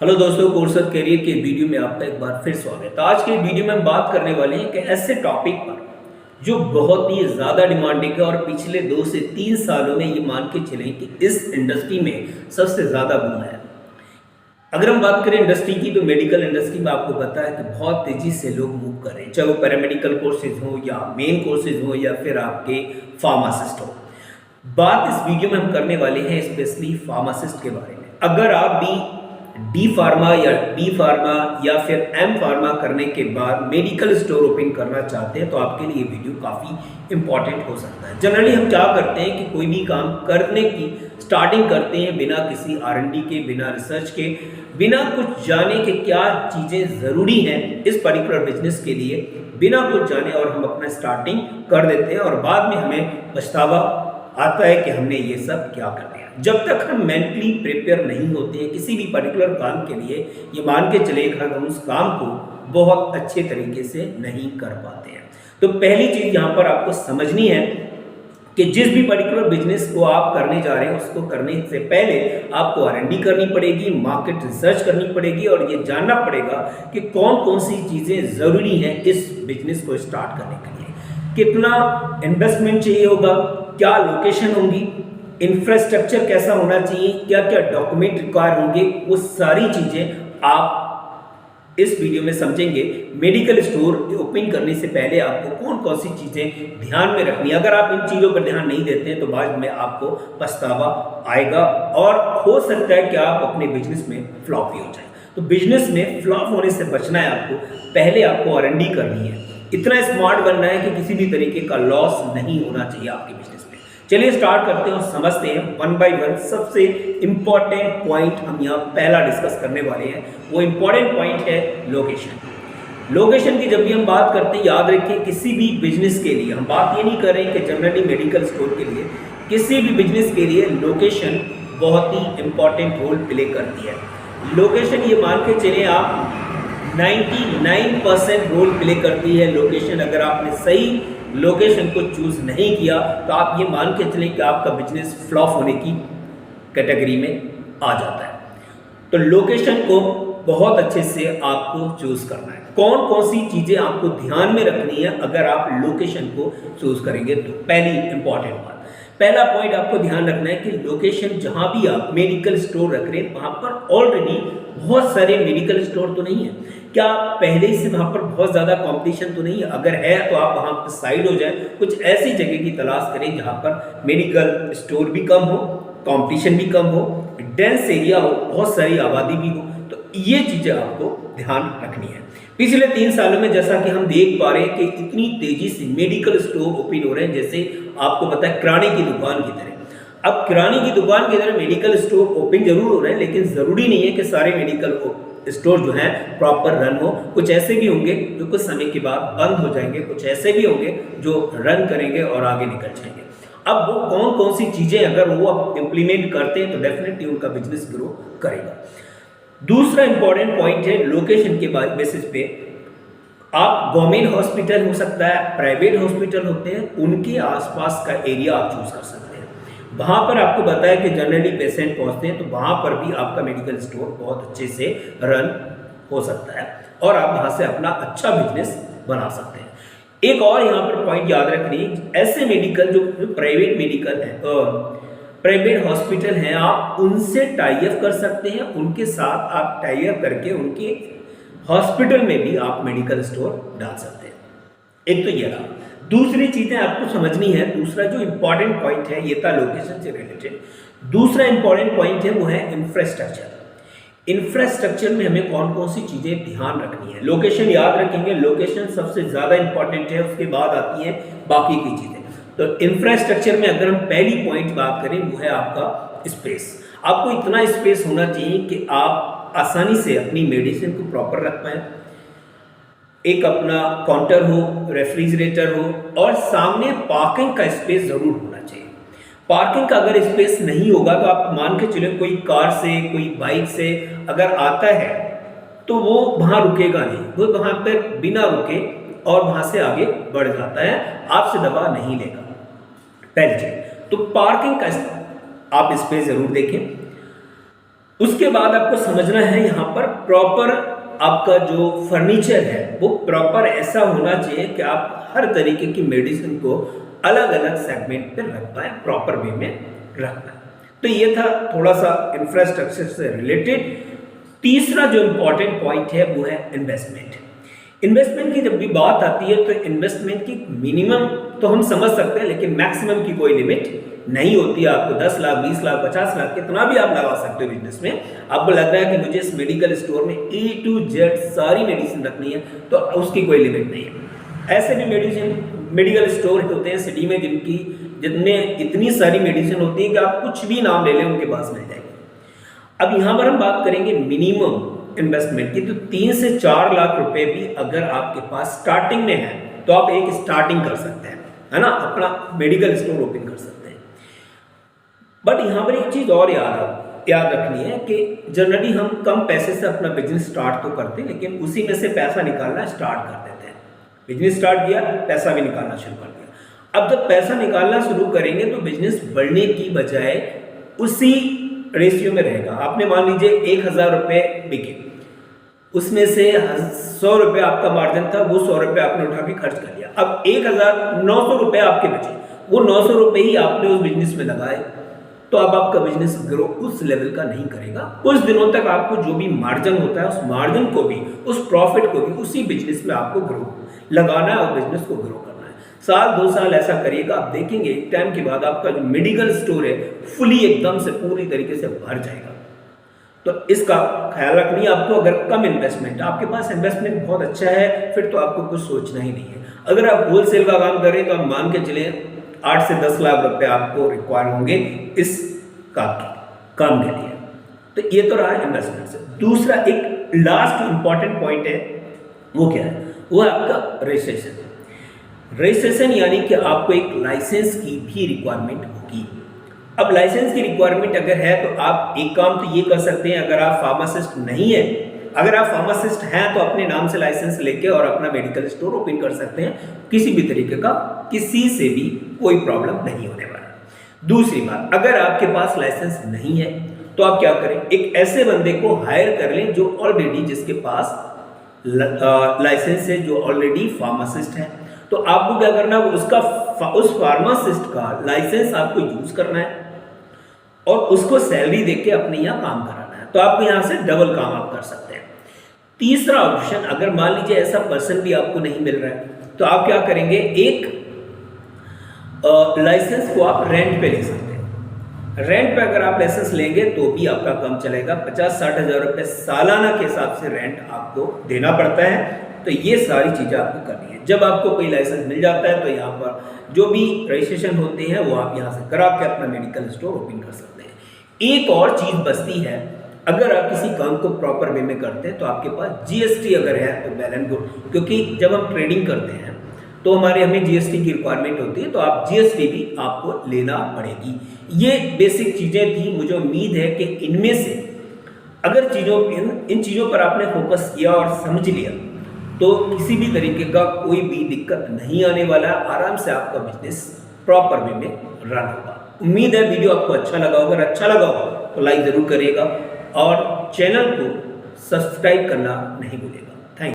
Hello दोस्तों, course of career के video में आपका एक बार फिर स्वागत है। तो आज के वीडियो में हम बात करने वाले हैं कि ऐसे टॉपिक पर जो बहुत ही ज़्यादा डिमांडिंग है और पिछले 2 से 3 सालों में ये मान के चलें कि इस इंडस्ट्री में सबसे ज़्यादा बूम है। अगर हम बात करें इंडस्ट्री की, तो मेडिकल इंडस्ट्री में आपको पता है कि बहुत तेज़ी से लोग मूव कर रहे हैं, चाहे वो पैरामेडिकल कोर्सेज हो या मेन कोर्सेज हो या फिर आपके फार्मासिस्ट हो। बात इस वीडियो में हम करने वाले हैं स्पेशली फार्मासिस्ट के बारे में। अगर आप भी डी फार्मा या बी फार्मा या फिर एम फार्मा करने के बाद मेडिकल स्टोर ओपन करना चाहते हैं तो आपके लिए ये वीडियो काफ़ी इंपॉर्टेंट हो सकता है। जनरली हम क्या करते हैं कि कोई भी काम करने की स्टार्टिंग करते हैं बिना किसी R&D के, बिना रिसर्च के, बिना कुछ जाने के क्या चीज़ें ज़रूरी हैं इस पर्टिकुलर बिजनेस के लिए, बिना कुछ जाने और हम अपना स्टार्टिंग कर देते हैं और बाद में हमें पछतावा आता है कि हमने ये सब क्या कर दिया। जब तक हम मेंटली प्रिपेयर नहीं होते हैं किसी भी पर्टिकुलर काम के लिए, ये मान के चले कि हम उस काम को बहुत अच्छे तरीके से नहीं कर पाते हैं। तो पहली चीज़ यहाँ पर आपको समझनी है कि जिस भी पर्टिकुलर बिजनेस को आप करने जा रहे हैं उसको करने से पहले आपको R&D करनी पड़ेगी, मार्केट रिसर्च करनी पड़ेगी और ये जानना पड़ेगा कि कौन कौन सी चीज़ें ज़रूरी हैं इस बिजनेस को स्टार्ट करने के लिए। कितना इन्वेस्टमेंट चाहिए होगा, क्या लोकेशन होंगी, इंफ्रास्ट्रक्चर कैसा होना चाहिए, क्या क्या डॉक्यूमेंट रिक्वायर होंगे, वो सारी चीज़ें आप इस वीडियो में समझेंगे। मेडिकल स्टोर ओपन करने से पहले आपको कौन कौन सी चीज़ें ध्यान में रखनी है। अगर आप इन चीज़ों पर ध्यान नहीं देते हैं तो बाद में आपको पछतावा आएगा और हो सकता है कि आप अपने बिजनेस में फ्लॉप भी हो जाए। तो बिजनेस में फ्लॉप होने से बचना है आपको, पहले आपको R&D करनी है, इतना स्मार्ट बनना है कि किसी भी तरीके का लॉस नहीं होना चाहिए आपके बिजनेस में। चलिए स्टार्ट करते हैं और समझते हैं वन बाय वन। सबसे इंपॉर्टेंट पॉइंट हम यहाँ पहला डिस्कस करने वाले हैं, वो इंपॉर्टेंट पॉइंट है लोकेशन। लोकेशन की जब भी हम बात करते हैं, याद रखें किसी भी बिजनेस के लिए हम बात ये नहीं कर रहे हैं कि जनरली मेडिकल स्टोर के लिए, किसी भी बिजनेस के लिए लोकेशन बहुत ही इंपॉर्टेंट रोल प्ले करती है। लोकेशन ये मान के चले आप 99% रोल प्ले करती है लोकेशन। अगर आपने सही लोकेशन को चूज नहीं किया तो आप ये मान के चलें कि आपका बिजनेस फ्लॉप होने की कैटेगरी में आ जाता है। तो लोकेशन को बहुत अच्छे से आपको चूज करना है। कौन कौन सी चीजें आपको ध्यान में रखनी है अगर आप लोकेशन को चूज करेंगे। तो पहली इंपॉर्टेंट बात, पहला पॉइंट आपको ध्यान रखना है कि लोकेशन जहां भी आप मेडिकल स्टोर रख रहे हैं वहां पर ऑलरेडी बहुत सारे मेडिकल स्टोर तो नहीं है। क्या पहले ही से वहां पर बहुत ज्यादा कंपटीशन तो नहीं है? अगर है तो आप वहां पर साइड हो जाए, कुछ ऐसी जगह की तलाश करें जहां पर मेडिकल स्टोर भी कम हो, कंपटीशन भी कम हो, डेंस एरिया हो, बहुत सारी आबादी भी हो। तो ये चीजें आपको ध्यान रखनी है। पिछले 3 सालों में जैसा कि हम देख पा रहे हैं कि इतनी तेजी से मेडिकल स्टोर ओपन हो रहे हैं, जैसे आपको पता है किराने की दुकान की तरह। अब किराने की दुकान की तरह मेडिकल स्टोर ओपन जरूर हो रहे हैं, लेकिन जरूरी नहीं है कि सारे मेडिकल स्टोर जो हैं प्रॉपर रन हो। कुछ ऐसे भी होंगे जो कुछ समय के बाद बंद हो जाएंगे, कुछ ऐसे भी होंगे जो रन करेंगे और आगे निकल जाएंगे। अब वो कौन कौन सी चीजें अगर वो अब इम्प्लीमेंट करते हैं तो डेफिनेटली उनका बिजनेस ग्रो करेगा। दूसरा इंपॉर्टेंट पॉइंट है लोकेशन के बेसिस पे आप गवर्नमेंट हॉस्पिटल हो सकता है, प्राइवेट हॉस्पिटल होते हैं, उनके आसपास का एरिया आप चूज कर सकते हैं। वहां पर आपको बताया कि जनरली पेशेंट पहुंचते हैं तो वहां पर भी आपका मेडिकल स्टोर बहुत अच्छे से रन हो सकता है और आप वहां से अपना अच्छा बिजनेस बना सकते हैं। एक और यहाँ पर पॉइंट याद रखनी, ऐसे मेडिकल जो प्राइवेट मेडिकल है, प्राइवेट हॉस्पिटल हैं, आप उनसे टाई अप कर सकते हैं। उनके साथ आप टाई अप करके उनके हॉस्पिटल में भी आप मेडिकल स्टोर डाल सकते हैं। एक तो ये रहा। दूसरी चीजें आपको समझनी है। दूसरा जो इंपॉर्टेंट पॉइंट है, ये था लोकेशन से रिलेटेड। दूसरा इंपॉर्टेंट पॉइंट है वो है इंफ्रास्ट्रक्चर। इंफ्रास्ट्रक्चर में हमें कौन कौन सी चीजें ध्यान रखनी है। लोकेशन याद रखेंगे, लोकेशन सबसे ज्यादा इंपॉर्टेंट है, उसके बाद आती है बाकी की चीजें। तो इंफ्रास्ट्रक्चर में अगर हम पहली पॉइंट बात करें वो है आपका स्पेस। आपको इतना स्पेस होना चाहिए कि आप आसानी से अपनी मेडिसिन को प्रॉपर रख पाए, एक अपना काउंटर हो, रेफ्रिजरेटर हो और सामने पार्किंग का स्पेस जरूर होना चाहिए। पार्किंग का अगर स्पेस नहीं होगा तो आप मान के चले कोई कार से, कोई बाइक से अगर आता है तो वो वहां रुकेगा नहीं, वो वहां पर बिना रुके और वहां से आगे बढ़ जाता है, आपसे दबा नहीं लेगा। पहली चीज तो पार्किंग का आप स्पेस जरूर देखें। उसके बाद आपको समझना है यहाँ पर प्रॉपर आपका जो फर्नीचर है वो प्रॉपर ऐसा होना चाहिए कि आप हर तरीके की मेडिसिन को अलग अलग सेगमेंट पे रख पाए, प्रॉपर वे में रख पाए। तो ये था थोड़ा सा इंफ्रास्ट्रक्चर से रिलेटेड। तीसरा जो इंपॉर्टेंट पॉइंट है वो है इन्वेस्टमेंट। इन्वेस्टमेंट की जब भी बात आती है तो इन्वेस्टमेंट की मिनिमम तो हम समझ सकते हैं, लेकिन मैक्सिमम की कोई लिमिट नहीं होती है। आपको 10 लाख 20 लाख 50 लाख कितना भी आप लगा सकते हो बिजनेस में। आपको लग रहा है कि मुझे इस मेडिकल स्टोर में A to Z सारी मेडिसिन रखनी है तो उसकी कोई लिमिट नहीं है। ऐसे भी मेडिकल स्टोर होते हैं सिटी में जिनमें इतनी सारी मेडिसिन होती है कि आप कुछ भी नाम ले लें उनके पास मिल जाएगी। अब यहाँ पर हम बात करेंगे मिनिमम इन्वेस्टमेंट की, तो 3 से 4 लाख रुपए भी अगर आपके पास स्टार्टिंग में है तो आप एक स्टार्टिंग कर सकते हैं, है ना, अपना मेडिकल स्टोर ओपन कर सकते हैं। बट यहाँ पर एक चीज और याद रखनी है कि जनरली हम कम पैसे से अपना बिजनेस स्टार्ट तो करते हैं, लेकिन उसी में से पैसा निकालना स्टार्ट कर देते हैं। बिजनेस स्टार्ट किया, पैसा भी निकालना शुरू कर दिया। अब जब पैसा निकालना शुरू करेंगे तो बिजनेस बढ़ने की बजाय उसी रेशियो में रहेगा। आपने मान लीजिए 1000 रुपये बिके, उसमें से 100 रुपये आपका मार्जिन था, वो 100 रुपये आपने उठा के खर्च कर लिया। अब 1900 रुपये आपके बचे, वो 900 रुपये ही आपने उस बिजनेस में लगाए, तो अब आपका बिजनेस ग्रो उस लेवल का नहीं करेगा। कुछ दिनों तक आपको जो भी मार्जिन होता है उस मार्जिन को भी, उस प्रॉफिट को भी उसी बिजनेस में आपको ग्रो लगाना है और बिजनेस को ग्रो करना है। साल 2 साल ऐसा करिएगा, आप देखेंगे एक टाइम के बाद आपका जो मेडिकल स्टोर है फुली एकदम से पूरी तरीके से भर जाएगा। तो इसका ख्याल रखनी है आपको। अगर कम इन्वेस्टमेंट, आपके पास इन्वेस्टमेंट बहुत अच्छा है, फिर तो आपको कुछ सोचना ही नहीं है। अगर आप होलसेल का काम करें तो आप मान के चले 8 से 10 लाख रुपए आपको रिक्वायर होंगे इस काम के लिए। तो ये तो रहा इन्वेस्टमेंट से। दूसरा एक लास्ट इंपॉर्टेंट पॉइंट है, वो क्या है? वो है आपका रजिस्ट्रेशन। रजिस्ट्रेशन यानी कि आपको एक लाइसेंस की भी रिक्वायरमेंट होगी। अब लाइसेंस की रिक्वायरमेंट अगर है तो आप एक काम तो ये कर सकते हैं, अगर आप फार्मासिस्ट नहीं है, अगर आप फार्मासिस्ट हैं तो अपने नाम से लाइसेंस लेके और अपना मेडिकल स्टोर ओपन कर सकते हैं। किसी भी तरीके का किसी से भी कोई प्रॉब्लम नहीं होने वाला। दूसरी बात, अगर आपके पास लाइसेंस नहीं है तो आप क्या करें, एक ऐसे बंदे को हायर कर लें जो ऑलरेडी, जिसके पास लाइसेंस है, जो ऑलरेडी फार्मासिस्ट है। तो आपको क्या करना है, उस फार्मासिस्ट का लाइसेंस आपको यूज करना है और उसको सैलरी देके अपने यहाँ काम कराना है। तो आपको यहाँ से डबल काम आप कर सकते हैं। तीसरा ऑप्शन, अगर मान लीजिए ऐसा पर्सन भी आपको नहीं मिल रहा है तो आप क्या करेंगे, एक लाइसेंस को आप रेंट पे ले सकते हैं। रेंट पे अगर आप लाइसेंस लेंगे तो भी आपका काम चलेगा। 50-60 हज़ार रुपये सालाना के हिसाब से रेंट आपको देना पड़ता है। तो ये सारी चीज़ें आपको करनी है। जब आपको कोई लाइसेंस मिल जाता है तो यहाँ पर जो भी रजिस्ट्रेशन होते हैं वो आप यहाँ से करा के अपना मेडिकल स्टोर ओपन कर सकते हैं। एक और चीज़ बचती है, अगर आप किसी काम को प्रॉपर वे में करते हैं तो आपके पास जीएसटी अगर है तो वेल एंड गुड, क्योंकि जब हम ट्रेडिंग करते हैं तो हमें जीएसटी की रिक्वायरमेंट होती है, तो आप जीएसटी भी आपको लेना पड़ेगी। ये बेसिक चीज़ें थी। मुझे उम्मीद है कि इनमें से अगर इन चीज़ों पर आपने फोकस किया और समझ लिया तो किसी भी तरीके का कोई भी दिक्कत नहीं आने वाला। आराम से आपका बिजनेस प्रॉपर वे में रन होगा। उम्मीद है वीडियो आपको अच्छा लगा होगा। अगर अच्छा लगा हो तो लाइक ज़रूर करिएगा और चैनल को सब्सक्राइब करना नहीं भूलिएगा।